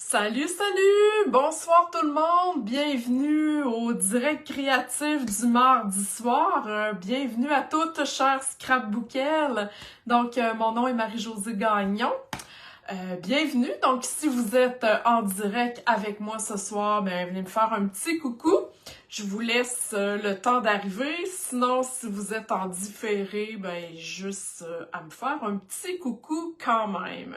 Salut, salut! Bonsoir tout le monde! Bienvenue au direct créatif du mardi soir. Bienvenue à toutes, chères scrapbookelles. Donc, mon nom est Marie-Josée Gagnon. Bienvenue. Donc, si vous êtes en direct avec moi ce soir, venez me faire un petit coucou. Je vous laisse le temps d'arriver. Sinon, si vous êtes en différé, juste à me faire un petit coucou quand même.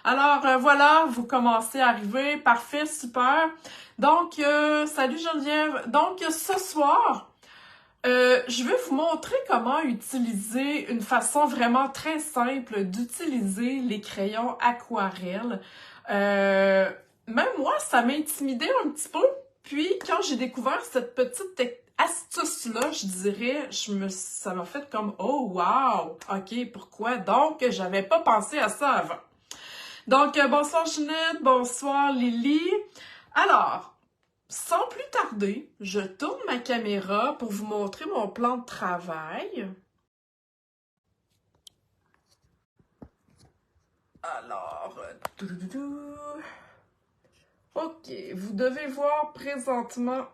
Alors, voilà, vous commencez à arriver. Parfait, super. Donc, salut Geneviève. Donc, ce soir, je vais vous montrer comment utiliser une façon vraiment très simple d'utiliser les crayons aquarelles. Même moi, ça m'a intimidée un petit peu. Puis, quand j'ai découvert cette petite astuce-là, je dirais, ça m'a fait comme « Oh, wow! OK, pourquoi? » Donc, j'avais pas pensé à ça avant. Donc, bonsoir Ginette, bonsoir Lily. Alors, sans plus tarder, je tourne ma caméra pour vous montrer mon plan de travail. Alors, OK, vous devez voir présentement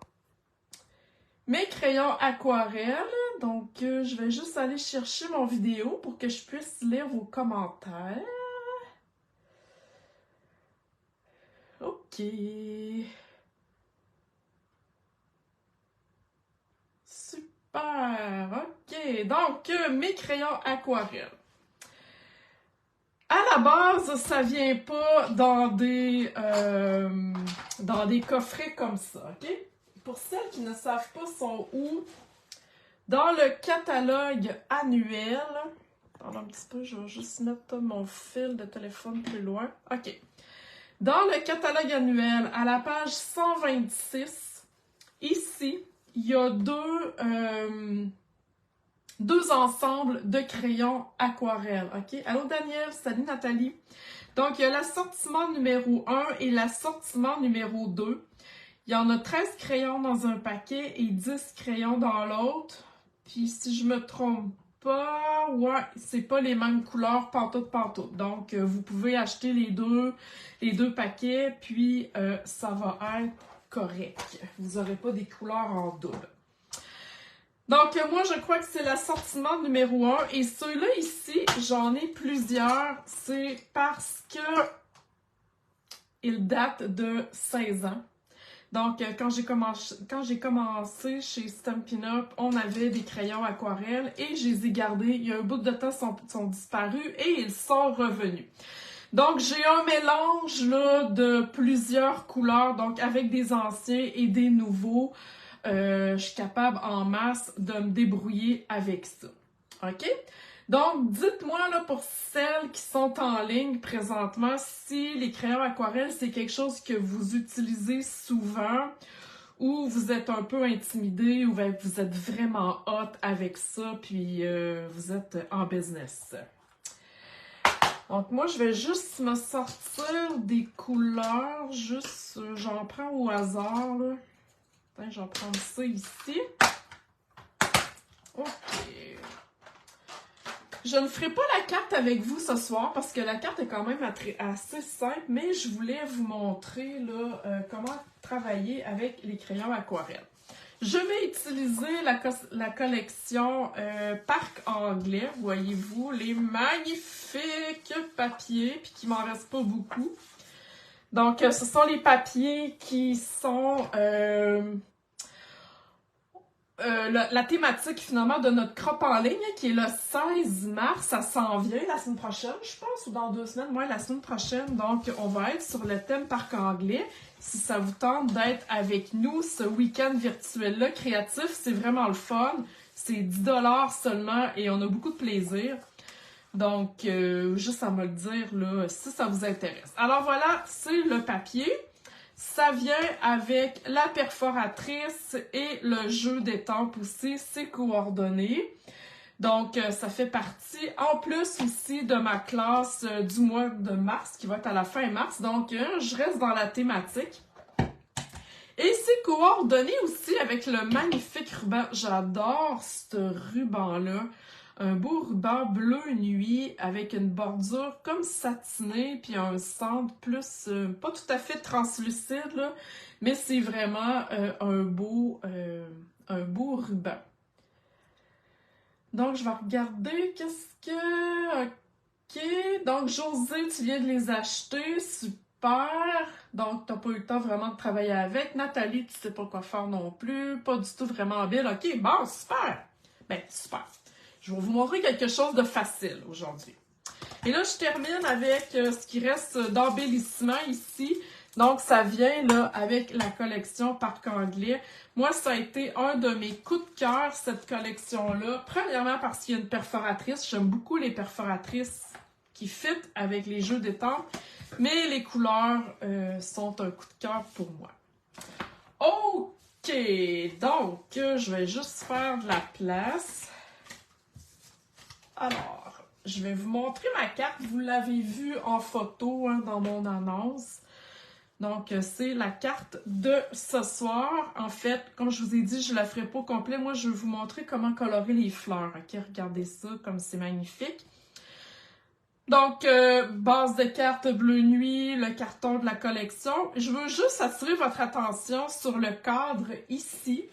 mes crayons aquarelles. Donc, je vais juste aller chercher mon vidéo pour que je puisse lire vos commentaires. OK. Super. OK. Donc, mes crayons aquarelles. À la base, ça vient pas dans des coffrets comme ça, OK? Pour celles qui ne savent pas sont où, dans le catalogue annuel, attends un petit peu, je vais juste mettre mon fil de téléphone plus loin. OK. Dans le catalogue annuel, à la page 126, ici, il y a deux ensembles de crayons aquarelles, OK? Allô, Daniel, salut Nathalie. Donc, il y a l'assortiment numéro 1 et l'assortiment numéro 2. Il y en a 13 crayons dans un paquet et 10 crayons dans l'autre. Puis, si je me trompe pas, ouais, c'est pas les mêmes couleurs pantoute. Donc, vous pouvez acheter les deux paquets, puis ça va être correct. Vous n'aurez pas des couleurs en double. Donc, moi, je crois que c'est l'assortiment numéro 1. Et ceux-là ici, j'en ai plusieurs. C'est parce que ils datent de 16 ans. Donc, quand j'ai commencé chez Stampin' Up, on avait des crayons aquarelles et je les ai gardés. Il y a un bout de temps, sont disparus et ils sont revenus. Donc, j'ai un mélange là, de plusieurs couleurs, donc avec des anciens et des nouveaux. Je suis capable en masse de me débrouiller avec ça. OK? Donc, dites-moi là pour celles qui sont en ligne présentement, si les crayons aquarelles, c'est quelque chose que vous utilisez souvent ou vous êtes un peu intimidé ou vous êtes vraiment hot avec ça puis vous êtes en business. Donc, moi, je vais juste me sortir des couleurs, juste, j'en prends au hasard, là. Attends, je vais prendre ça ici. OK. Je ne ferai pas la carte avec vous ce soir parce que la carte est quand même assez simple, mais je voulais vous montrer là, comment travailler avec les crayons aquarelles. Je vais utiliser la collection Parc Anglais, voyez-vous, les magnifiques papiers, puis qu'il m'en reste pas beaucoup. Donc, ce sont les papiers qui sont la thématique finalement de notre crop en ligne qui est le 16 mars, ça s'en vient la semaine prochaine, je pense, ou dans 2 semaines, ouais, la semaine prochaine. Donc, on va être sur le thème Parc Anglais. Si ça vous tente d'être avec nous ce week-end virtuel-là, créatif, c'est vraiment le fun. C'est 10$ seulement et on a beaucoup de plaisir. Donc, juste à me le dire là, si ça vous intéresse. Alors voilà, c'est le papier. Ça vient avec la perforatrice et le jeu d'étampes aussi, c'est coordonné. Donc, ça fait partie, en plus aussi, de ma classe du mois de mars, qui va être à la fin mars. Donc, je reste dans la thématique. Et c'est coordonné aussi avec le magnifique ruban. J'adore ce ruban-là. un beau ruban bleu nuit avec une bordure comme satinée, puis un centre plus, pas tout à fait translucide, là, mais c'est vraiment un beau ruban. Donc, je vais regarder qu'est-ce que... OK. Donc, José, tu viens de les acheter. Super. Donc, tu n'as pas eu le temps vraiment de travailler avec. Nathalie, tu sais pas quoi faire non plus. Pas du tout vraiment habile. OK, bon, super. Ben, super. Je vais vous montrer quelque chose de facile aujourd'hui. Et là, je termine avec ce qui reste d'embellissement ici. Donc, ça vient là avec la collection Parc Anglais. Moi, ça a été un de mes coups de cœur, cette collection-là. Premièrement, parce qu'il y a une perforatrice. J'aime beaucoup les perforatrices qui fit avec les jeux d'étampes. Mais les couleurs sont un coup de cœur pour moi. OK! Donc, je vais juste faire de la place. Alors, je vais vous montrer ma carte. Vous l'avez vue en photo hein, dans mon annonce. Donc, c'est la carte de ce soir. En fait, comme je vous ai dit, je ne la ferai pas au complet. Moi, je vais vous montrer comment colorer les fleurs. OK, regardez ça, comme c'est magnifique. Donc, base de carte bleu nuit, le carton de la collection. Je veux juste attirer votre attention sur le cadre ici.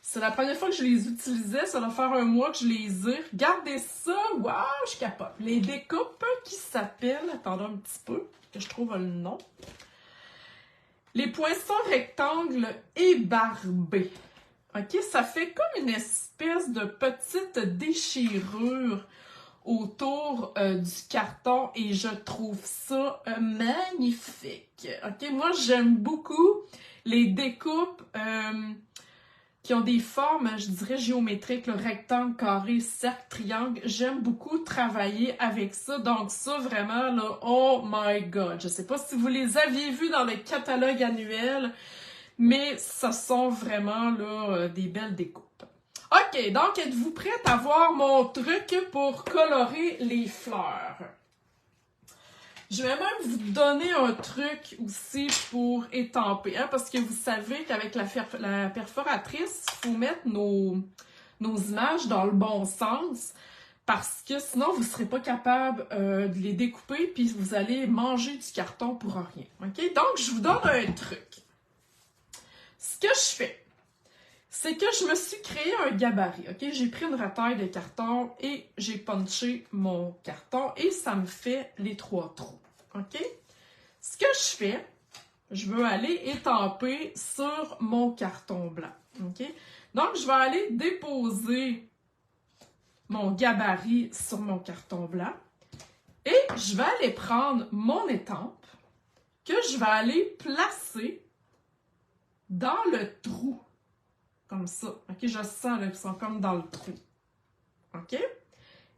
C'est la première fois que je les utilisais. Ça doit faire un mois que je les ai. Regardez ça. Waouh, je capote. Les découpes qui s'appellent... Attendez un petit peu, que je trouve le nom. Les poinçons rectangles ébarbés. OK? Ça fait comme une espèce de petite déchirure autour du carton et je trouve ça magnifique. OK? Moi, j'aime beaucoup les découpes qui ont des formes, je dirais, géométriques, le rectangle, carré, cercle, triangle. J'aime beaucoup travailler avec ça. Donc ça, vraiment, là, oh my God! Je sais pas si vous les aviez vus dans le catalogue annuel, mais ce sont vraiment, là, des belles découpes. OK, donc êtes-vous prête à voir mon truc pour colorer les fleurs? Je vais même vous donner un truc aussi pour étamper, hein, parce que vous savez qu'avec la perforatrice, il faut mettre nos images dans le bon sens, parce que sinon, vous ne serez pas capable de les découper, puis vous allez manger du carton pour rien. OK? Donc, je vous donne un truc. Ce que je fais, c'est que je me suis créé un gabarit. OK? J'ai pris une retaille de carton et j'ai punché mon carton et ça me fait les 3 trous. OK? Ce que je fais, je veux aller étamper sur mon carton blanc. OK? Donc, je vais aller déposer mon gabarit sur mon carton blanc et je vais aller prendre mon étampe que je vais aller placer dans le trou. Comme ça. OK? Je sens qu'ils sont comme dans le trou. OK?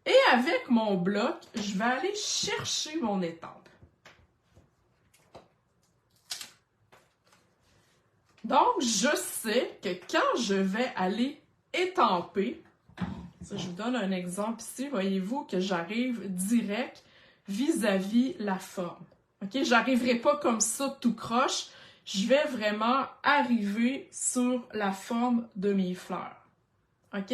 Et avec mon bloc, je vais aller chercher mon étampe. Donc, je sais que quand je vais aller étamper, ça, je vous donne un exemple ici, voyez-vous que j'arrive direct vis-à-vis la forme. OK? J'arriverai pas comme ça tout croche, je vais vraiment arriver sur la forme de mes fleurs. OK?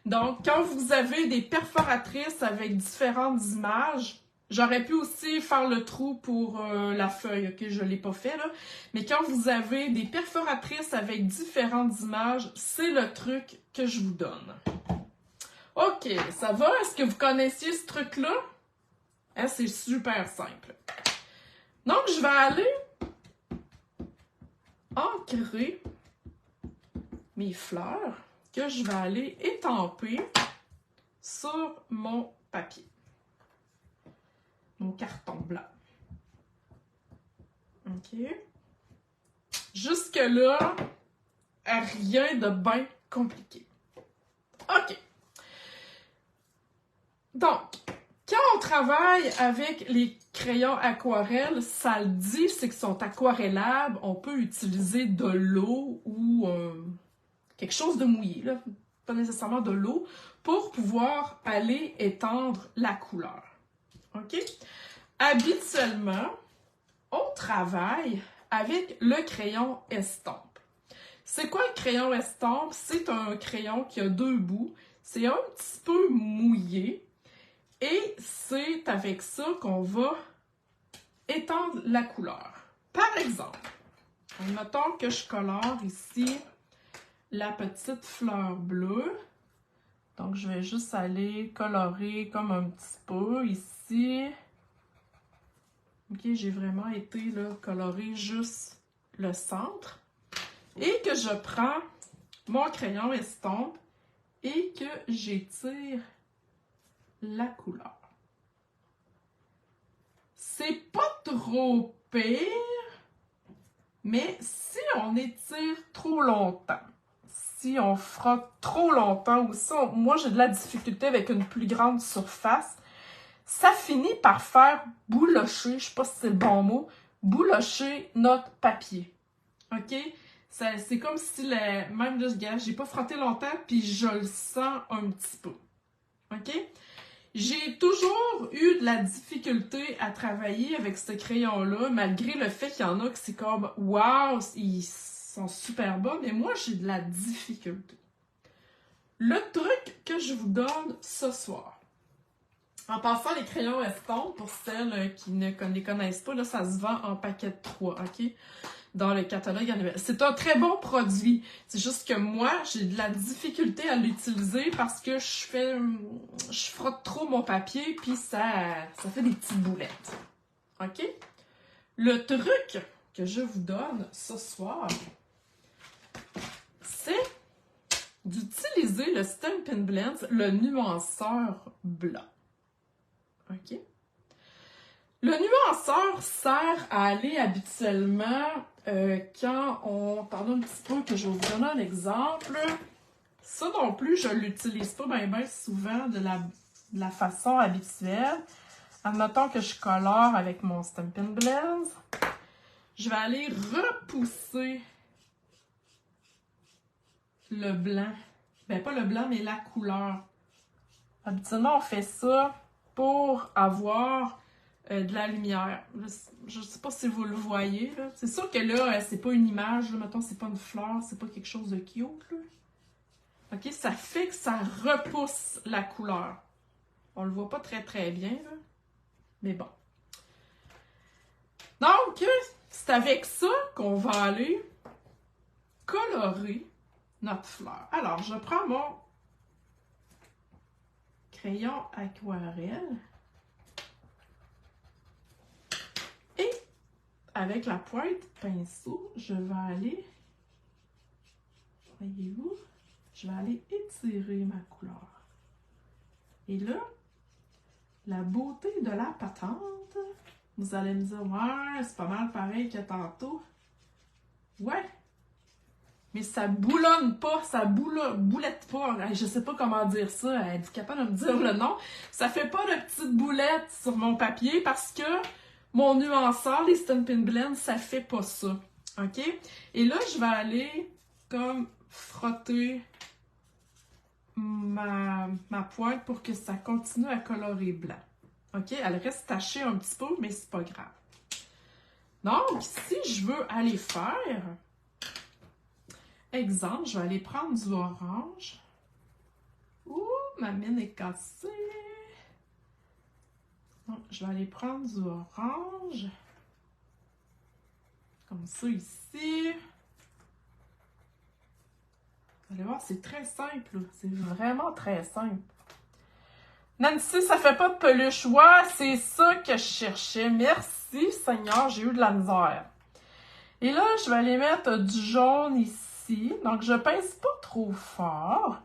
Donc, quand vous avez des perforatrices avec différentes images, j'aurais pu aussi faire le trou pour la feuille, OK? Je ne l'ai pas fait, là. Mais quand vous avez des perforatrices avec différentes images, c'est le truc que je vous donne. OK, ça va? Est-ce que vous connaissiez ce truc-là? Hein, c'est super simple. Donc, je vais aller ancrer mes fleurs que je vais aller étamper sur mon papier. Mon carton blanc. OK? Jusque-là, rien de bien compliqué. OK. Donc, quand on travaille avec les crayons aquarelles, ça le dit, c'est qu'ils sont aquarellables. On peut utiliser de l'eau ou quelque chose de mouillé, là, pas nécessairement de l'eau, pour pouvoir aller étendre la couleur. OK? Habituellement, on travaille avec le crayon estampe. C'est quoi le crayon estampe? C'est un crayon qui a 2 bouts. C'est un petit peu mouillé. Et c'est avec ça qu'on va étendre la couleur. Par exemple, mettons que je colore ici la petite fleur bleue. Donc, je vais juste aller colorer comme un petit peu ici. Ok, j'ai vraiment été là, colorer juste le centre. Et que je prends mon crayon estompe et que j'étire la couleur. C'est pas trop pire, mais si on étire trop longtemps, si on frotte trop longtemps ou si moi j'ai de la difficulté avec une plus grande surface, ça finit par faire boulocher, je sais pas si c'est le bon mot, boulocher notre papier. OK? C'est comme si, même là, j'ai pas frotté longtemps, puis je le sens un petit peu. OK? J'ai toujours eu de la difficulté à travailler avec ce crayon-là, malgré le fait qu'il y en a que c'est comme « wow, ils sont super bons », mais moi, j'ai de la difficulté. Le truc que je vous donne ce soir, en passant les crayons estompes, pour celles qui ne les connaissent pas, là, ça se vend en paquet de 3, OK? Dans le catalogue annuel. C'est un très bon produit. C'est juste que moi, j'ai de la difficulté à l'utiliser parce que je frotte trop mon papier puis ça fait des petites boulettes. OK? Le truc que je vous donne ce soir, c'est d'utiliser le Stampin' Blends, le nuanceur blanc. OK? Le nuanceur sert à aller habituellement quand on... Pardon un petit peu que je vais vous donner un exemple. Ça non plus, je ne l'utilise pas bien souvent de la façon habituelle. Admettons que je colore avec mon Stampin' Blends. Je vais aller repousser le blanc. Ben pas le blanc, mais la couleur. Habituellement, on fait ça pour avoir... de la lumière. Je ne sais pas si vous le voyez. C'est sûr que là, c'est pas une image. Là, mettons, c'est pas une fleur. C'est pas quelque chose de cute. Là. OK? Ça fait que ça repousse la couleur. On le voit pas très bien. Là. Mais bon. Donc, c'est avec ça qu'on va aller colorer notre fleur. Alors, je prends mon crayon aquarelle. Avec la pointe pinceau, je vais aller, voyez-vous, je vais aller étirer ma couleur. Et là, la beauté de la patente, vous allez me dire, ouais, c'est pas mal pareil que tantôt. Ouais, mais ça boulonne pas, ça boulette pas. Je sais pas comment dire ça, elle est capable de me dire le nom. Ça fait pas de petites boulettes sur mon papier parce que mon nuanceur, les Stampin' Blends, ça fait pas ça. OK? Et là, je vais aller comme frotter ma pointe pour que ça continue à colorer blanc. OK? Elle reste tachée un petit peu, mais c'est pas grave. Donc, si je veux aller faire, exemple, je vais aller prendre du orange. Ouh, ma mine est cassée. Donc, je vais aller prendre du orange. Comme ça ici. Vous allez voir, c'est très simple. C'est vraiment très simple. Nancy, ça fait pas de peluche. Ouais, c'est ça que je cherchais. Merci, Seigneur, j'ai eu de la misère. Et là, je vais aller mettre du jaune ici. Donc, je pince pas trop fort.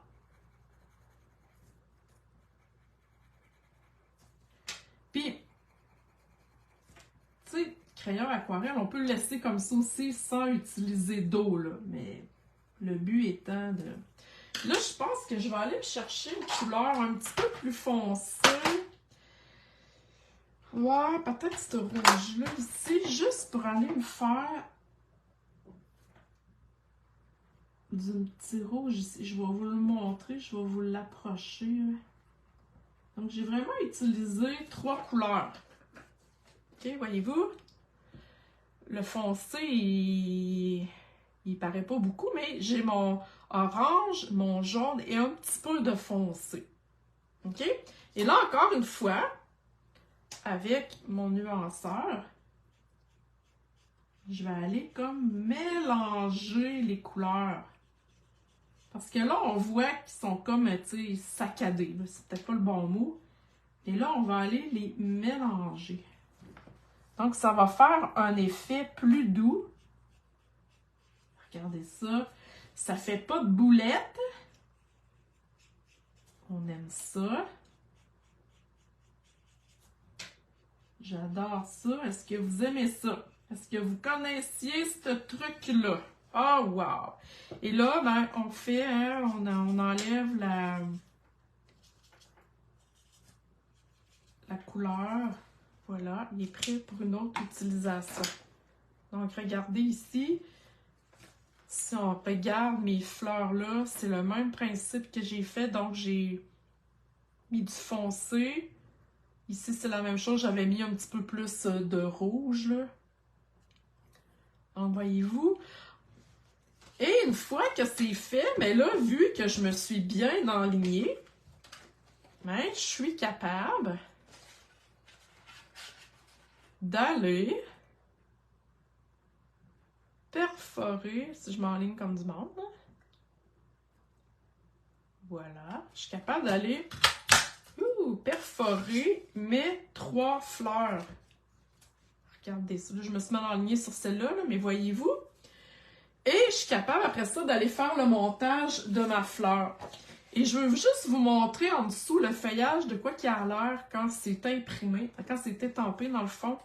Puis, tu sais, crayon aquarelle, on peut le laisser comme ça aussi sans utiliser d'eau, là. Mais le but étant de... Là, je pense que je vais aller me chercher une couleur un petit peu plus foncée. Ouais, peut-être ce rouge-là ici, juste pour aller me faire du petit rouge ici. Je vais vous le montrer, je vais vous l'approcher. Donc, j'ai vraiment utilisé 3 couleurs. OK, voyez-vous? Le foncé, il paraît pas beaucoup, mais j'ai mon orange, mon jaune et un petit peu de foncé. OK? Et là, encore une fois, avec mon nuanceur, je vais aller comme mélanger les couleurs. Parce que là, on voit qu'ils sont comme, tu sais, saccadés. C'est peut-être pas le bon mot. Et là, on va aller les mélanger. Donc, ça va faire un effet plus doux. Regardez ça. Ça fait pas de boulettes. On aime ça. J'adore ça. Est-ce que vous aimez ça? Est-ce que vous connaissiez ce truc-là? Oh, wow! Et là, ben, on fait, hein, on enlève la couleur. Voilà, il est prêt pour une autre utilisation. Donc, regardez ici. Si on regarde mes fleurs-là, c'est le même principe que j'ai fait. Donc, j'ai mis du foncé. Ici, c'est la même chose. J'avais mis un petit peu plus de rouge, là. Donc, voyez-vous. Et une fois que c'est fait, mais là, vu que je me suis bien enlignée, ben, je suis capable d'aller perforer, si je m'enligne comme du monde, là. Voilà, je suis capable d'aller perforer mes 3 fleurs. Regardez ça, là, je me suis mal alignée sur celle-là, là, mais voyez-vous? Et je suis capable après ça d'aller faire le montage de ma fleur. Et je veux juste vous montrer en dessous le feuillage de quoi qu'il a l'air quand c'est imprimé, quand c'est étampé dans le fond.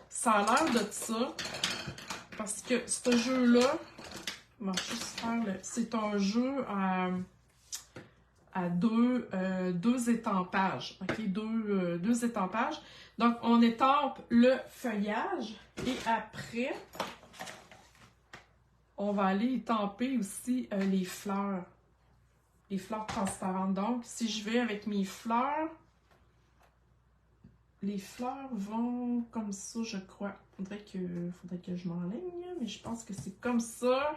Ça a l'air de ça. Parce que ce jeu-là, on va juste faire c'est un jeu à deux étampages. OK? Deux étampages. Donc, on étampe le feuillage et après, on va aller étamper aussi les fleurs. Les fleurs transparentes. Donc, si je vais avec mes fleurs, les fleurs vont comme ça, je crois. Faudrait que je m'enligne, mais je pense que c'est comme ça.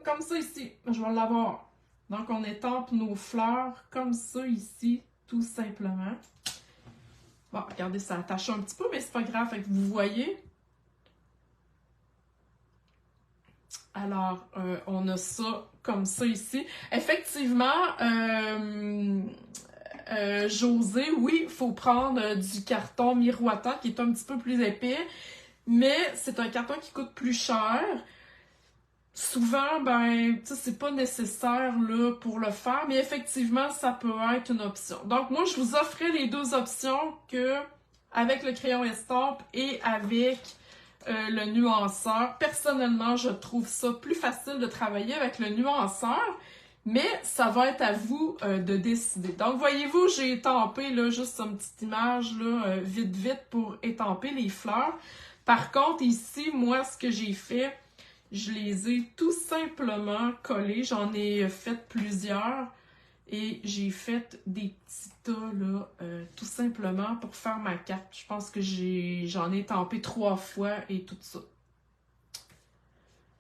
Comme ça ici, je vais l'avoir. Donc, on étampe nos fleurs comme ça ici, tout simplement. Bon, regardez, ça attache un petit peu, mais c'est pas grave. Fait que vous voyez. Alors, on a ça comme ça ici. Effectivement, José, oui, il faut prendre du carton miroitant qui est un petit peu plus épais, mais c'est un carton qui coûte plus cher. Souvent, ben, tu sais, c'est pas nécessaire là, pour le faire, mais effectivement, ça peut être une option. Donc, moi, je vous offrais les 2 options que avec le crayon estampe et avec le nuanceur. Personnellement, je trouve ça plus facile de travailler avec le nuanceur, mais ça va être à vous de décider. Donc, voyez-vous, j'ai étampé là, juste une petite image là, vite pour étamper les fleurs. Par contre, ici, moi, ce que j'ai fait, je les ai tout simplement collés. J'en ai fait plusieurs et j'ai fait des petits tas là, tout simplement pour faire ma carte. Je pense que j'en ai étampé 3 fois et tout ça.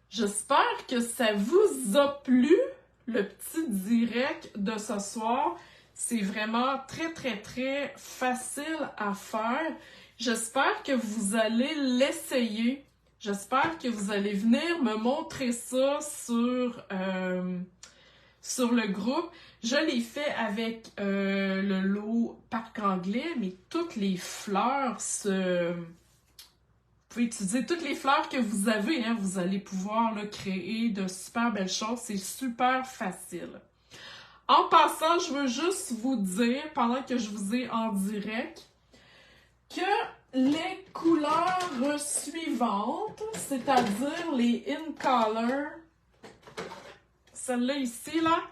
J'espère que ça vous a plu, le petit direct de ce soir. C'est vraiment très facile à faire. J'espère que vous allez l'essayer. J'espère que vous allez venir me montrer ça sur le groupe. Je l'ai fait avec le lot Parc Anglais, mais toutes les fleurs Vous pouvez utiliser toutes les fleurs que vous avez, hein. Vous allez pouvoir là, créer de super belles choses. C'est super facile. En passant, je veux juste vous dire, pendant que je vous ai en direct, que les couleurs suivantes, c'est-à-dire les In Color, celle-là ici, là,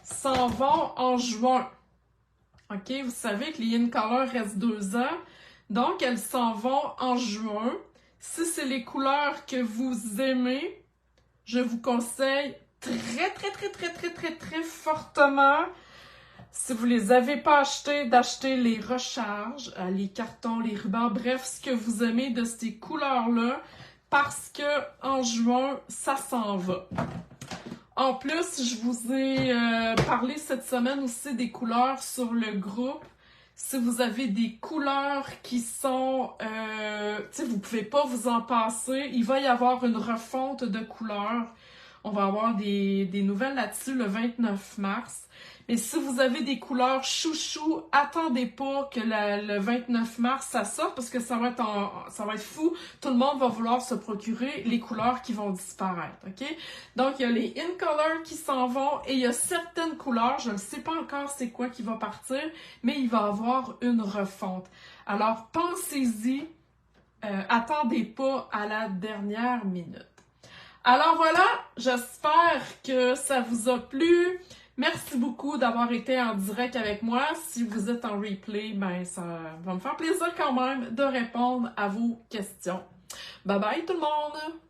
s'en vont en juin. OK? Vous savez que les In Color restent 2 ans. Donc, elles s'en vont en juin. Si c'est les couleurs que vous aimez, je vous conseille très fortement Si vous les avez pas achetés, d'acheter les recharges, les cartons, les rubans, bref, ce que vous aimez de ces couleurs-là, parce que en juin, ça s'en va. En plus, je vous ai parlé cette semaine aussi des couleurs sur le groupe. Si vous avez des couleurs qui sont, tu sais, vous pouvez pas vous en passer, il va y avoir une refonte de couleurs. On va avoir des nouvelles là-dessus le 29 mars. Mais si vous avez des couleurs chouchou, attendez pas que le 29 mars ça sorte parce que ça va être fou. Tout le monde va vouloir se procurer les couleurs qui vont disparaître, ok? Donc il y a les in color qui s'en vont et il y a certaines couleurs, je ne sais pas encore c'est quoi qui va partir, mais il va y avoir une refonte. Alors pensez-y, attendez pas à la dernière minute. Alors voilà, j'espère que ça vous a plu. Merci beaucoup d'avoir été en direct avec moi. Si vous êtes en replay, ben ça va me faire plaisir quand même de répondre à vos questions. Bye bye tout le monde!